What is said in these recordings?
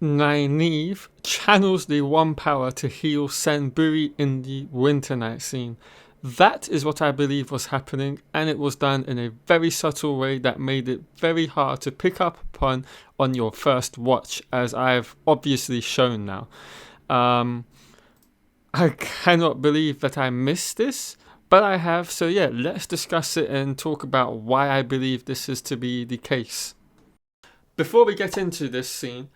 Nyneave channels the one power to heal Senburi in the Winternight scene. That is what I believe was happening, and it was done in a very subtle way that made it very hard to pick up upon on your first watch, as I've obviously shown now. I cannot believe that I missed this, but I have, so yeah, let's discuss it and talk about why I believe this is to be the case. Before we get into this scene,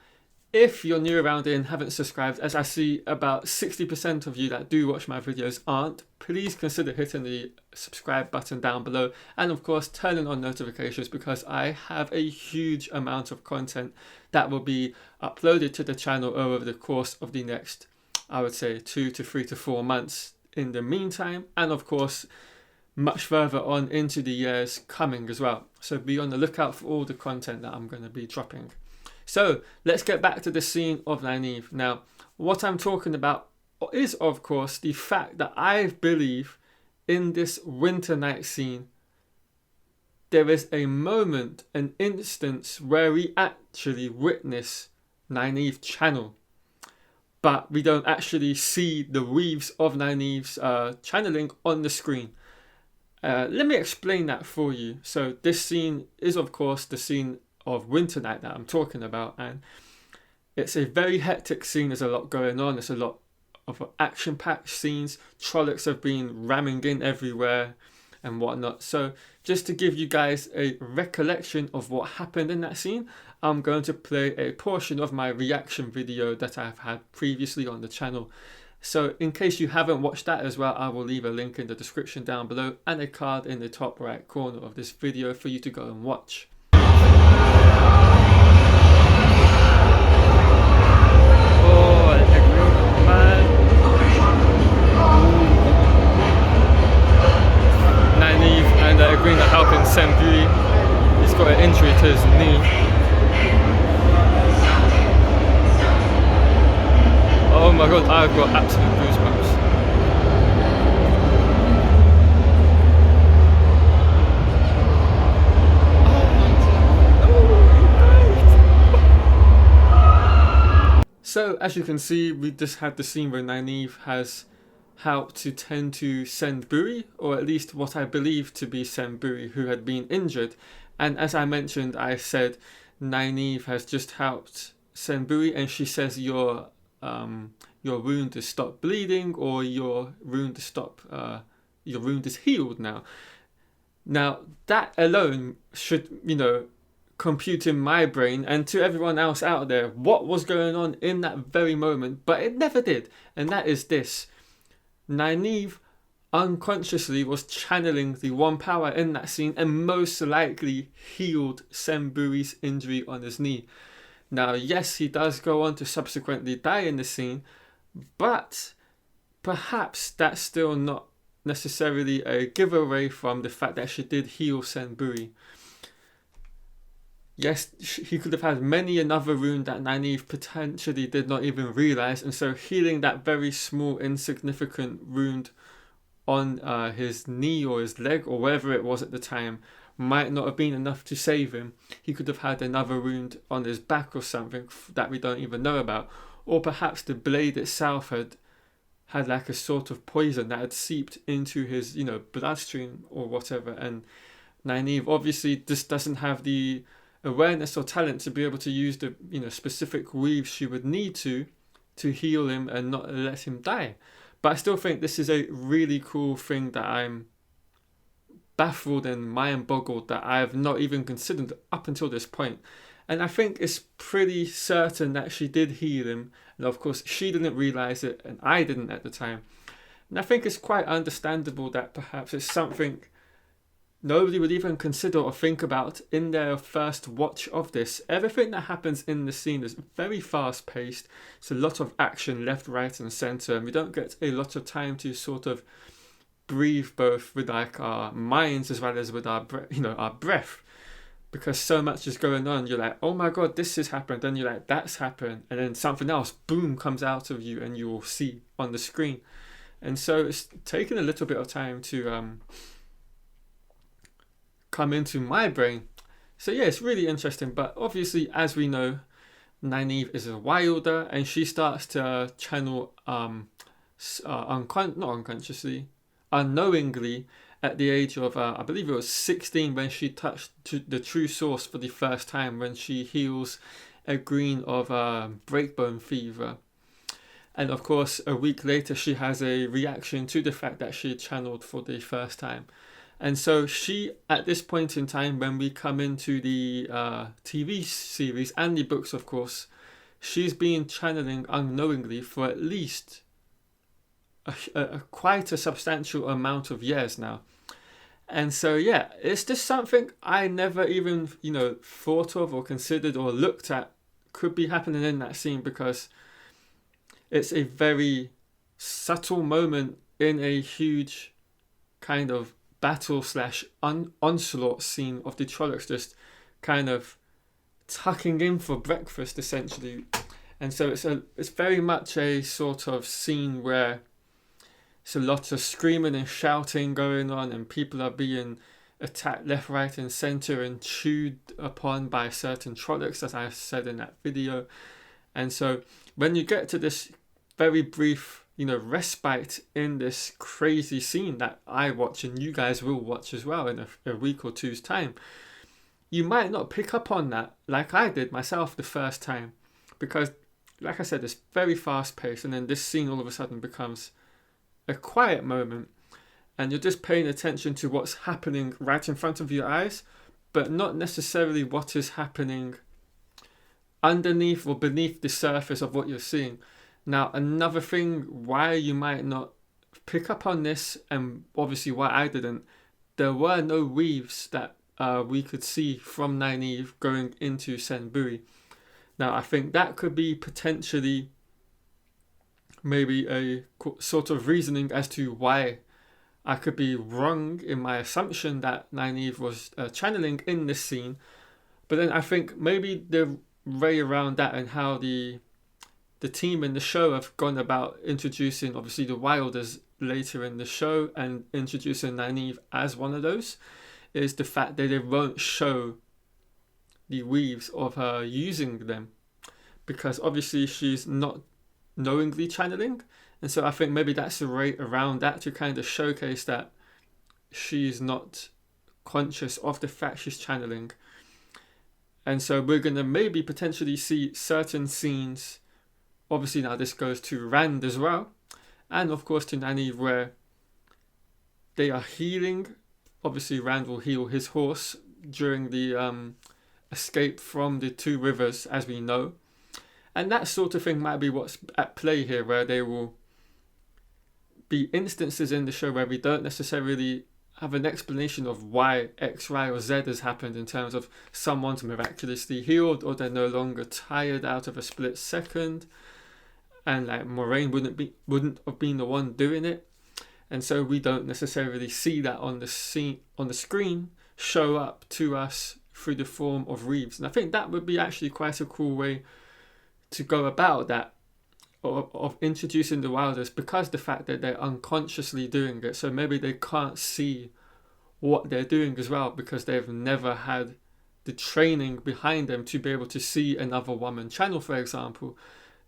if you're new around here and haven't subscribed, as I see about 60% of you that do watch my videos aren't, please consider hitting the subscribe button down below, and of course turning on notifications, because I have a huge amount of content that will be uploaded to the channel over the course of the next, I would say, 2 to 3 to 4 months in the meantime, and of course much further on into the years coming as well. So be on the lookout for all the content that I'm going to be dropping. So let's get back to the scene of Nyneave. Now, what I'm talking about is, of course, the fact that I believe in this Winternight scene, there is a moment, an instance where we actually witness Nyneave channel, but we don't actually see the weaves of Nyneave's channeling on the screen. Let me explain that for you. So this scene is, of course, the scene of Winternight that I'm talking about, and it's a very hectic scene. There's a lot going on. There's a lot of action-packed scenes. Trollocs have been ramming in everywhere and whatnot. So just to give you guys a recollection of what happened in that scene, I'm going to play a portion of my reaction video that I've had previously on the channel. So in case you haven't watched that as well, I will leave a link in the description down below and a card in the top right corner of this video for you to go and watch. Nyneave and agreeing to help in Senburi. He's got an injury to his knee. Oh my god, I've got absolute goosebumps. So as you can see, we just had the scene where Nyneave has helped to tend to Senburi, or at least what I believe to be Senburi, who had been injured. And as I mentioned, I said Nyneave has just helped Senburi, and she says your wound has stopped bleeding, or your wound is healed now. Now that alone should, compute in my brain and to everyone else out there what was going on in that very moment, but it never did. And that is this: Nyneave unconsciously was channeling the one power in that scene and most likely healed Senburi's injury on his knee. Now, yes, he does go on to subsequently die in the scene, but perhaps that's still not necessarily a giveaway from the fact that she did heal Senburi. Yes, he could have had many another wound that Nyneave potentially did not even realise, and so healing that very small, insignificant wound on his knee or his leg or wherever it was at the time might not have been enough to save him. He could have had another wound on his back or something that we don't even know about, or perhaps the blade itself had like a sort of poison that had seeped into his bloodstream or whatever, and Nyneave obviously just doesn't have the awareness or talent to be able to use the specific weaves she would need to heal him and not let him die. But I still think this is a really cool thing that I'm baffled and mind boggled that I have not even considered up until this point. And I think it's pretty certain that she did heal him, and of course she didn't realise it and I didn't at the time. And I think it's quite understandable that perhaps it's something nobody would even consider or think about in their first watch of this. Everything that happens in the scene is very fast paced. It's a lot of action left, right and centre, and we don't get a lot of time to sort of breathe, both with like our minds as well as with our our breath, because so much is going on. You're like, oh my god, this has happened, and you're like, that's happened, and then something else boom comes out of you and you'll see on the screen. And so it's taken a little bit of time to come into my brain. So yeah, it's really interesting. But obviously, as we know, Nyneave is a wilder, and she starts to channel not unconsciously, unknowingly, at the age of I believe it was 16 when she touched the true source for the first time, when she heals a green of breakbone fever. And of course, a week later, she has a reaction to the fact that she channeled for the first time. And so she, at this point in time, when we come into the TV series and the books, of course, she's been channeling unknowingly for at least quite a substantial amount of years now. And so, yeah, it's just something I never even, thought of or considered or looked at could be happening in that scene, because it's a very subtle moment in a huge kind of battle / onslaught scene of the Trollocs just kind of tucking in for breakfast, essentially. And so it's very much a sort of scene where there's a lot of screaming and shouting going on, and people are being attacked left, right and centre and chewed upon by certain Trollocs, as I said in that video. And so when you get to this very brief, respite in this crazy scene that I watch and you guys will watch as well in a week or two's time, you might not pick up on that like I did myself the first time, because like I said, it's very fast paced, and then this scene all of a sudden becomes a quiet moment, and you're just paying attention to what's happening right in front of your eyes, but not necessarily what is happening underneath or beneath the surface of what you're seeing. Now, another thing why you might not pick up on this, and obviously why I didn't, there were no weaves that we could see from Nyneave going into Senburi. Now, I think that could be potentially maybe a sort of reasoning as to why I could be wrong in my assumption that Nyneave was channeling in this scene. But then I think maybe the way around that and how the team in the show have gone about introducing obviously the Wilders later in the show and introducing Nyneave as one of those is the fact that they won't show the weaves of her using them, because obviously she's not knowingly channeling, and so I think maybe that's a way around that to kind of showcase that she's not conscious of the fact she's channeling. And so we're going to maybe potentially see certain scenes. Obviously now this goes to Rand as well, and of course to Nyneave, where they are healing. Obviously Rand will heal his horse during the escape from the two rivers, as we know. And that sort of thing might be what's at play here, where there will be instances in the show where we don't necessarily have an explanation of why X, Y or Z has happened, in terms of someone's miraculously healed or they're no longer tired out of a split second. And like Moraine wouldn't have been the one doing it, and so we don't necessarily see that on the screen show up to us through the form of weaves. And I think that would be actually quite a cool way to go about that, of introducing the Wilders, because the fact that they're unconsciously doing it, so maybe they can't see what they're doing as well, because they've never had the training behind them to be able to see another woman channel, for example.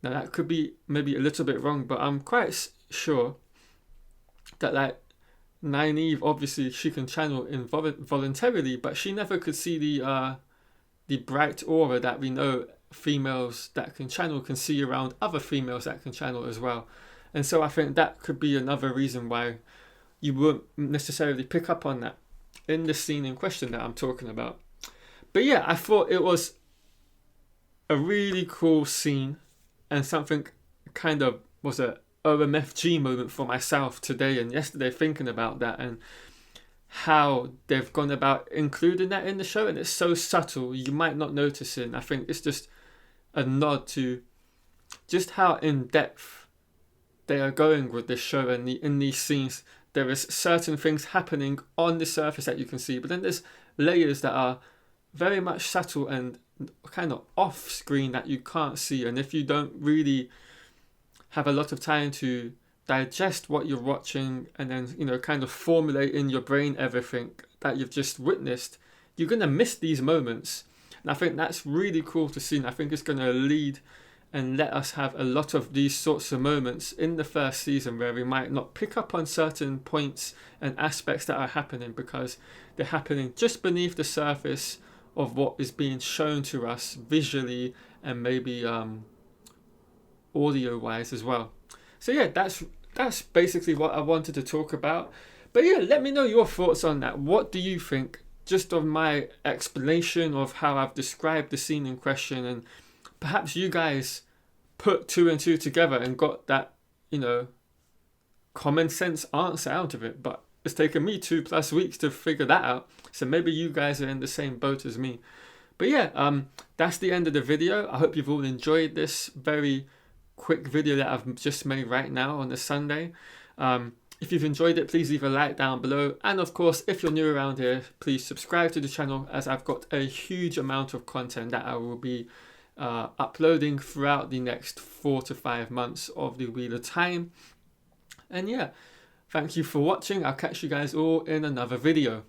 Now that could be maybe a little bit wrong, but I'm quite sure that like Nyneave, obviously she can channel voluntarily, but she never could see the bright aura that we know females that can channel can see around other females that can channel as well. And so I think that could be another reason why you won't necessarily pick up on that in the scene in question that I'm talking about. But yeah, I thought it was a really cool scene, and something kind of was a OMFG moment for myself today and yesterday, thinking about that and how they've gone about including that in the show. And it's so subtle, you might not notice it. And I think it's just a nod to just how in depth they are going with this show. And in these scenes, there is certain things happening on the surface that you can see, but then there's layers that are very much subtle and kind of off screen that you can't see. And if you don't really have a lot of time to digest what you're watching and then kind of formulate in your brain everything that you've just witnessed, you're going to miss these moments. And I think that's really cool to see, and I think it's going to lead and let us have a lot of these sorts of moments in the first season where we might not pick up on certain points and aspects that are happening because they're happening just beneath the surface of what is being shown to us visually and maybe audio wise as well. So yeah, that's basically what I wanted to talk about. But yeah, let me know your thoughts on that. What do you think just of my explanation of how I've described the scene in question, and perhaps you guys put 2 and 2 together and got that, common sense answer out of it. But it's taken me 2+ weeks to figure that out. So maybe you guys are in the same boat as me. But yeah, that's the end of the video. I hope you've all enjoyed this very quick video that I've just made right now on a Sunday. If you've enjoyed it, please leave a like down below. And of course, if you're new around here, please subscribe to the channel, as I've got a huge amount of content that I will be uploading throughout the next 4 to 5 months of the Wheel of Time. And yeah, thank you for watching. I'll catch you guys all in another video.